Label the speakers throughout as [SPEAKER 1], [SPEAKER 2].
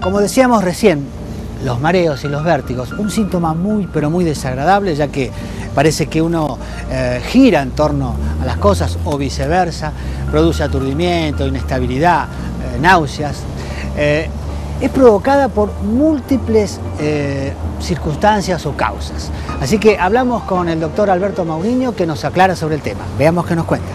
[SPEAKER 1] Como decíamos recién, los mareos y los vértigos, un síntoma muy pero muy desagradable, ya que parece que uno gira en torno a las cosas o viceversa, produce aturdimiento, inestabilidad, náuseas. Es provocada por múltiples circunstancias o causas. Así que hablamos con el doctor Alberto Mauriño, que nos aclara sobre el tema. Veamos qué nos cuenta.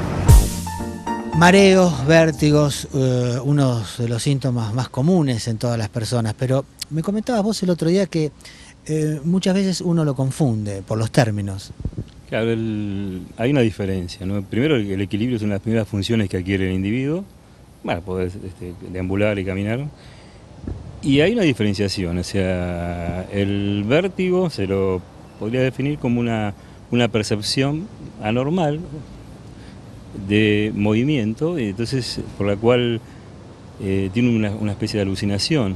[SPEAKER 1] Mareos, vértigos, uno de los síntomas más comunes en todas las personas, pero me comentabas vos el otro día que muchas veces uno lo confunde por los términos.
[SPEAKER 2] Claro, hay una diferencia, ¿no? Primero, el equilibrio es una de las primeras funciones que adquiere el individuo, para poder deambular y caminar. Y hay una diferenciación, o sea, el vértigo se lo podría definir como una percepción anormal de movimiento, entonces por la cual tiene una especie de alucinación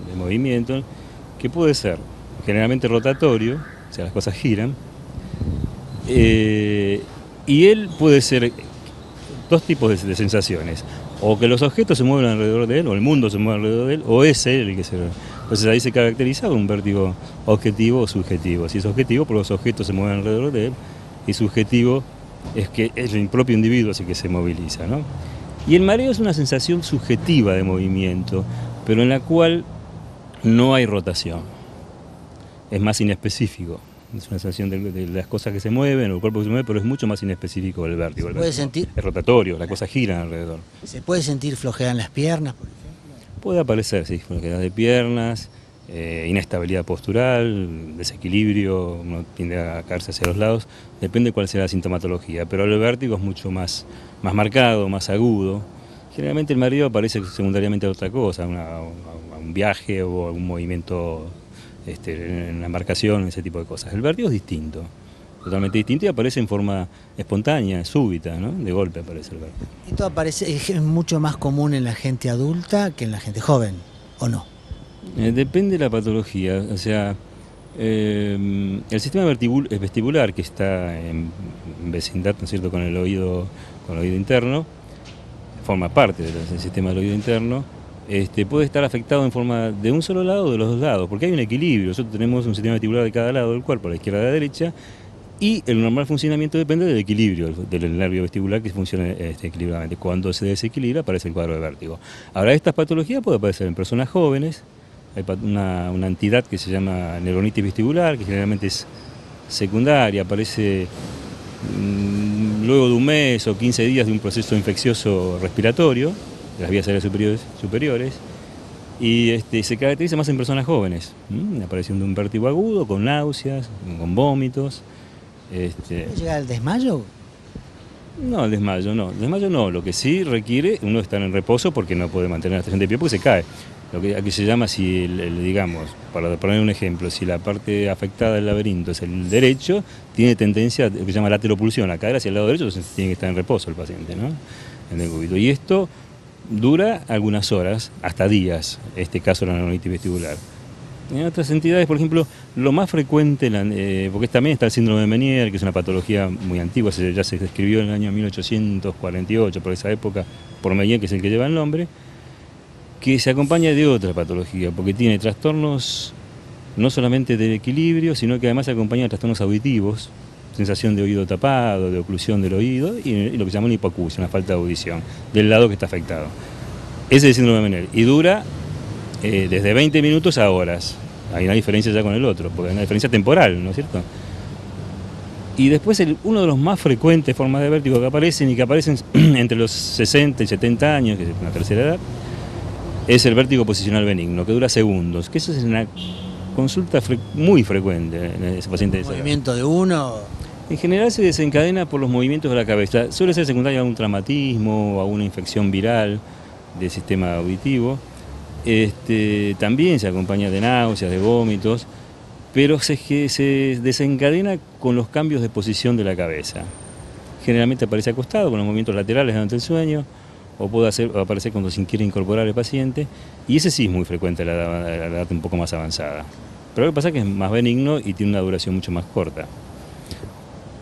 [SPEAKER 2] de movimiento que puede ser generalmente rotatorio, o sea, las cosas giran, y él puede ser dos tipos de sensaciones, o que los objetos se mueven alrededor de él, o el mundo se mueve alrededor de él, o es él el que se... Entonces ahí se caracteriza un vértigo objetivo o subjetivo. Si es objetivo, por los objetos se mueven alrededor de él, y subjetivo es que es el propio individuo así que se moviliza, ¿no? Y el mareo es una sensación subjetiva de movimiento, pero en la cual no hay rotación, es más inespecífico. Es una sensación de las cosas que se mueven, o el cuerpo que se mueve, pero es mucho más inespecífico el vértigo.
[SPEAKER 1] ¿Se puede sentir?
[SPEAKER 2] Es rotatorio, las cosas giran alrededor.
[SPEAKER 1] ¿Se puede sentir flojedad en las piernas, por ejemplo?
[SPEAKER 2] Puede aparecer, sí, flojedad de piernas, inestabilidad postural, desequilibrio, uno tiende a caerse hacia los lados, depende cuál sea la sintomatología, pero el vértigo es mucho más marcado, más agudo. Generalmente el mareo aparece secundariamente a otra cosa, a un viaje o a un movimiento en la embarcación, ese tipo de cosas. El vértigo es distinto, totalmente distinto, y aparece en forma espontánea, súbita, ¿no? De golpe aparece el vértigo.
[SPEAKER 1] ¿Esto es mucho más común en la gente adulta que en la gente joven, o no?
[SPEAKER 2] Depende de la patología, o sea, el sistema vestibular que está en vecindad, ¿no es cierto?, con el oído interno, forma parte del sistema del oído interno, puede estar afectado en forma de un solo lado o de los dos lados, porque hay un equilibrio. Nosotros tenemos un sistema vestibular de cada lado del cuerpo, a la izquierda y a la derecha, y el normal funcionamiento depende del equilibrio del nervio vestibular, que funcione equilibradamente. Cuando se desequilibra aparece el cuadro de vértigo. Ahora, estas patologías pueden aparecer en personas jóvenes. Hay una entidad que se llama neuronitis vestibular, que generalmente es secundaria, aparece luego de un mes o 15 días de un proceso infeccioso respiratorio, de las vías aéreas superiores, y se caracteriza más en personas jóvenes, apareciendo un vértigo agudo, con náuseas, con vómitos.
[SPEAKER 1] ¿Puede llegar al desmayo?
[SPEAKER 2] No, el desmayo no, lo que sí requiere uno estar en reposo porque no puede mantener la estación de pie porque se cae. Lo que aquí se llama, si digamos, para poner un ejemplo, si la parte afectada del laberinto es el derecho, tiene tendencia a lo que se llama lateropulsión, a caer hacia el lado derecho, entonces tiene que estar en reposo el paciente, ¿no? En el cúbito. Y esto dura algunas horas, hasta días, este caso de la neuronitis vestibular. En otras entidades, por ejemplo, lo más frecuente, porque también está el síndrome de Meniere, que es una patología muy antigua, ya se describió en el año 1848, por esa época, por Meniere, que es el que lleva el nombre, que se acompaña de otra patología, porque tiene trastornos no solamente del equilibrio, sino que además se acompaña de trastornos auditivos, sensación de oído tapado, de oclusión del oído, y lo que se llama una hipoacusia, una falta de audición, del lado que está afectado. Ese es el síndrome de Meniere, y dura desde 20 minutos a horas. Hay una diferencia ya con el otro, porque hay una diferencia temporal, ¿no es cierto? Y después uno de los más frecuentes formas de vértigo que aparecen y que aparecen entre los 60 y 70 años, que es una tercera edad, es el vértigo posicional benigno, que dura segundos, que eso es una consulta muy frecuente en ese paciente. ¿El
[SPEAKER 1] movimiento de uno?
[SPEAKER 2] En general se desencadena por los movimientos de la cabeza. Suele ser secundario a un traumatismo o a una infección viral del sistema auditivo. También se acompaña de náuseas, de vómitos, pero se desencadena con los cambios de posición de la cabeza. Generalmente aparece acostado con los movimientos laterales durante el sueño, o puede aparecer cuando se quiere incorporar el paciente, y ese sí es muy frecuente a la edad un poco más avanzada. Pero lo que pasa es que es más benigno y tiene una duración mucho más corta.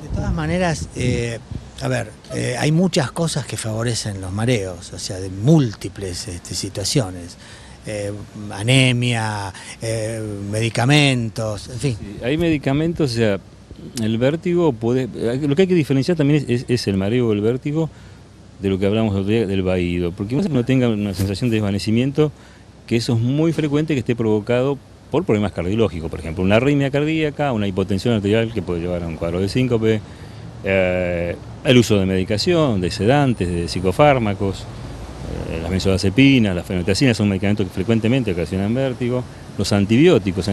[SPEAKER 1] De todas maneras, hay muchas cosas que favorecen los mareos, o sea, de múltiples situaciones. anemia, medicamentos, en fin.
[SPEAKER 2] Sí, hay medicamentos, o sea, el vértigo puede... Lo que hay que diferenciar también es el mareo o el vértigo de lo que hablamos el otro día del vaído, porque uno tenga una sensación de desvanecimiento, que eso es muy frecuente que esté provocado por problemas cardiológicos, por ejemplo, una arritmia cardíaca, una hipotensión arterial que puede llevar a un cuadro de síncope, el uso de medicación, de sedantes, de psicofármacos, las benzodiazepinas, las fenotiracinas son medicamentos que frecuentemente ocasionan vértigo, los antibióticos,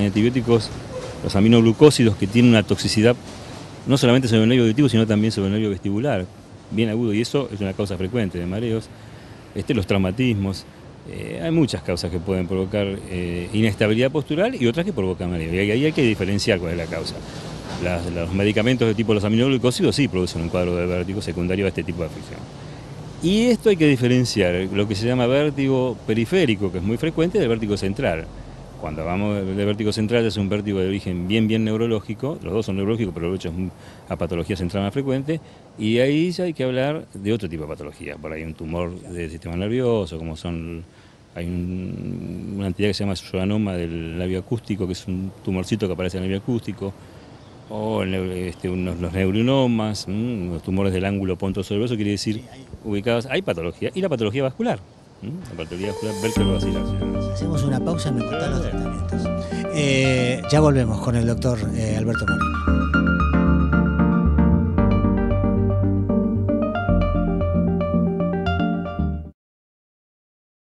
[SPEAKER 2] los aminoglucósidos que tienen una toxicidad no solamente sobre el nervio auditivo, sino también sobre el nervio vestibular, bien agudo, y eso es una causa frecuente de mareos, los traumatismos. Hay muchas causas que pueden provocar inestabilidad postural y otras que provocan mareo. Y ahí hay que diferenciar cuál es la causa. Los medicamentos de tipo los aminoglucósidos sí producen un cuadro de vértigo secundario a este tipo de afección. Y esto hay que diferenciar lo que se llama vértigo periférico, que es muy frecuente, del vértigo central. Cuando hablamos de vértigo central es un vértigo de origen bien neurológico, los dos son neurológicos, pero el hecho es una patología central más frecuente, y ahí ya hay que hablar de otro tipo de patología. Por ahí un tumor del sistema nervioso, como son... Hay una entidad que se llama schwannoma del labio acústico, que es un tumorcito que aparece en el labio acústico, o los neurinomas, los tumores del ángulo pontocerebroso, quiere decir ubicados. Hay patología, y la patología vascular. La patología vascular vértebrovascular.
[SPEAKER 1] Hacemos una pausa y me contás los tratamientos. Ya volvemos con el doctor Alberto Moreno.